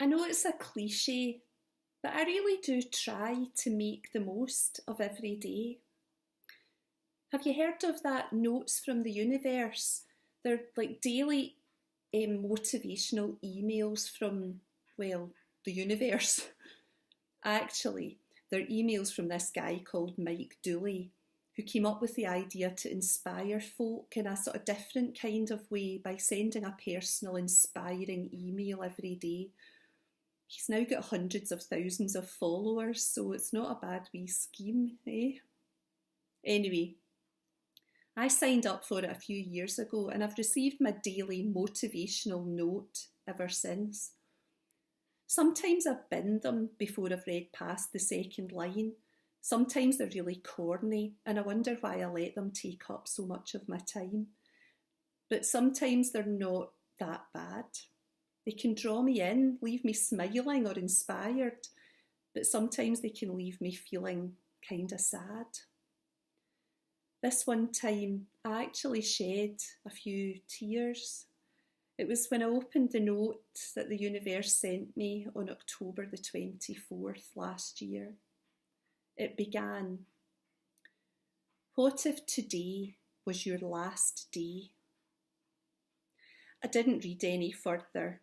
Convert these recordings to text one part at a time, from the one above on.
I know it's a cliche, but I really do try to make the most of every day. Have you heard of that Notes from the Universe? They're like daily motivational emails from, well, the universe. Actually, they're emails from this guy called Mike Dooley, who came up with the idea to inspire folk in a sort of different kind of way by sending a personal, inspiring email every day. He's now got hundreds of thousands of followers, so it's not a bad wee scheme, eh? Anyway, I signed up for it a few years ago and I've received my daily motivational note ever since. Sometimes I bin them before I've read past the second line. Sometimes they're really corny and I wonder why I let them take up so much of my time. But sometimes they're not that bad. They can draw me in, leave me smiling or inspired, but sometimes they can leave me feeling kind of sad. This one time, I actually shed a few tears. It was when I opened the note that the universe sent me on October the 24th last year. It began, "What if today was your last day?" I didn't read any further.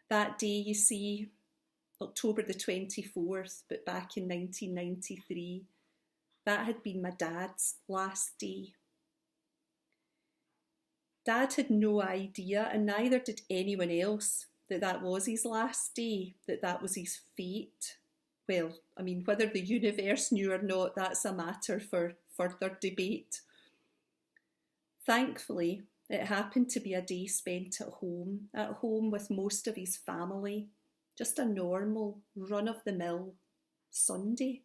That day, you see, October the 24th, but back in 1993, that had been my dad's last day. Dad had no idea, and neither did anyone else, that that was his last day, that that was his fate. Well, I mean, whether the universe knew or not, that's a matter for further debate. Thankfully, it happened to be a day spent at home with most of his family. Just a normal, run-of-the-mill Sunday.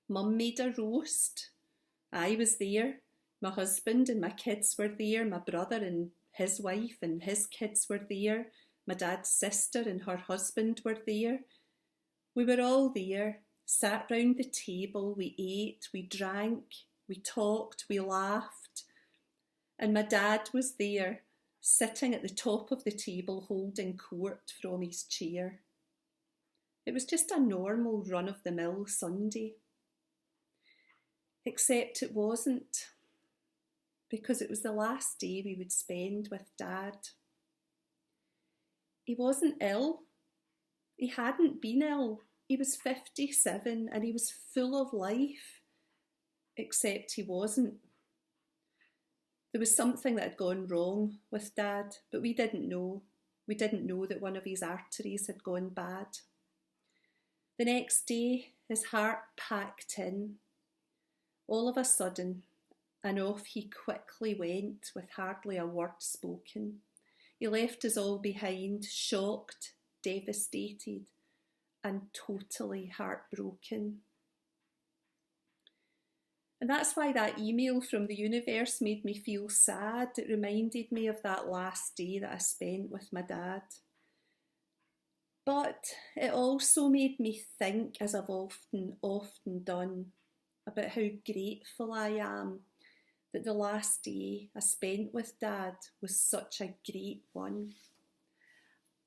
Mum made a roast. I was there. My husband and my kids were there. My brother and his wife and his kids were there. My dad's sister and her husband were there. We were all there, sat round the table, we ate, we drank, we talked, we laughed. And my dad was there, sitting at the top of the table holding court from his chair. It was just a normal run-of-the-mill Sunday. Except it wasn't, because it was the last day we would spend with Dad. He wasn't ill. He hadn't been ill. He was 57 and he was full of life, except he wasn't. There was something that had gone wrong with Dad, but we didn't know. We didn't know that one of his arteries had gone bad. The next day, his heart packed in. All of a sudden, and off he quickly went with hardly a word spoken. He left us all behind, shocked, devastated, and totally heartbroken. And that's why that email from the universe made me feel sad. It reminded me of that last day that I spent with my dad. But it also made me think, as I've often done, about how grateful I am that the last day I spent with Dad was such a great one.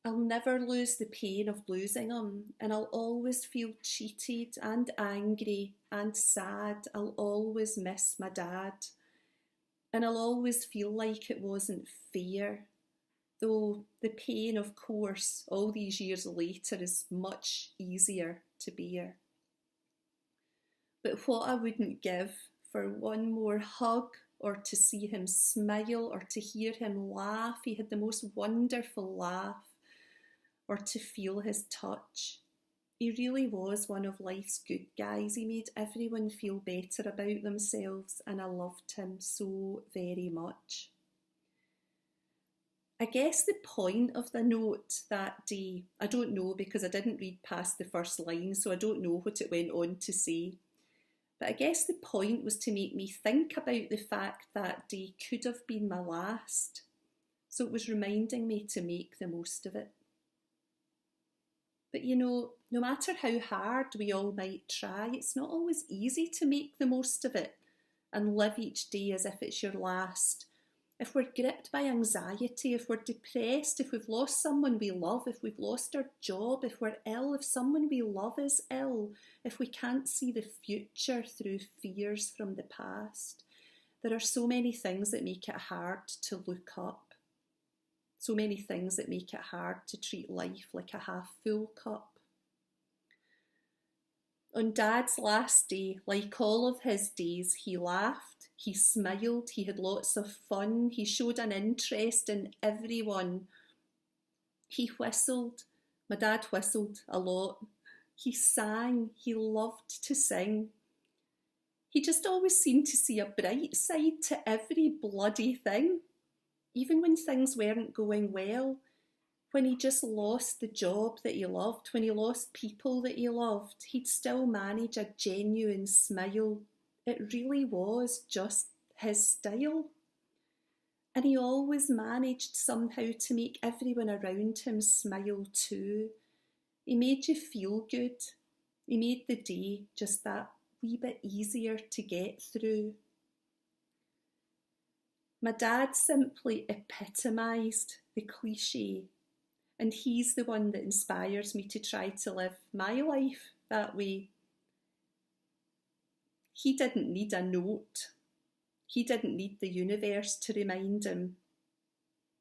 I'll never lose the pain of losing him, and I'll always feel cheated and angry and sad. I'll always miss my dad, and I'll always feel like it wasn't fair, though the pain, of course, all these years later is much easier to bear. But what I wouldn't give for one more hug, or to see him smile, or to hear him laugh. He had the most wonderful laugh. Or to feel his touch. He really was one of life's good guys. He made everyone feel better about themselves, and I loved him so very much. I guess the point of the note that day, I don't know because I didn't read past the first line, so I don't know what it went on to say. But I guess the point was to make me think about the fact that day could have been my last. So it was reminding me to make the most of it. But you know, no matter how hard we all might try, it's not always easy to make the most of it and live each day as if it's your last, if we're gripped by anxiety, if we're depressed, if we've lost someone we love, if we've lost our job, if we're ill, if someone we love is ill, if we can't see the future through fears from the past, there are so many things that make it hard to look up. So many things that make it hard to treat life like a half-full cup. On Dad's last day, like all of his days, he laughed, he smiled, he had lots of fun, he showed an interest in everyone. He whistled. My dad whistled a lot. He sang, he loved to sing. He just always seemed to see a bright side to every bloody thing. Even when things weren't going well, when he just lost the job that he loved, when he lost people that he loved, he'd still manage a genuine smile. It really was just his style. And he always managed somehow to make everyone around him smile too. He made you feel good. He made the day just that wee bit easier to get through. My dad simply epitomised the cliche, and he's the one that inspires me to try to live my life that way. He didn't need a note. He didn't need the universe to remind him.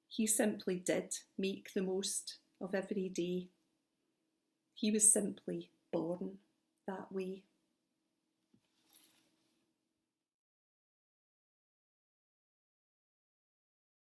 He simply did make the most of every day. He was simply born that way.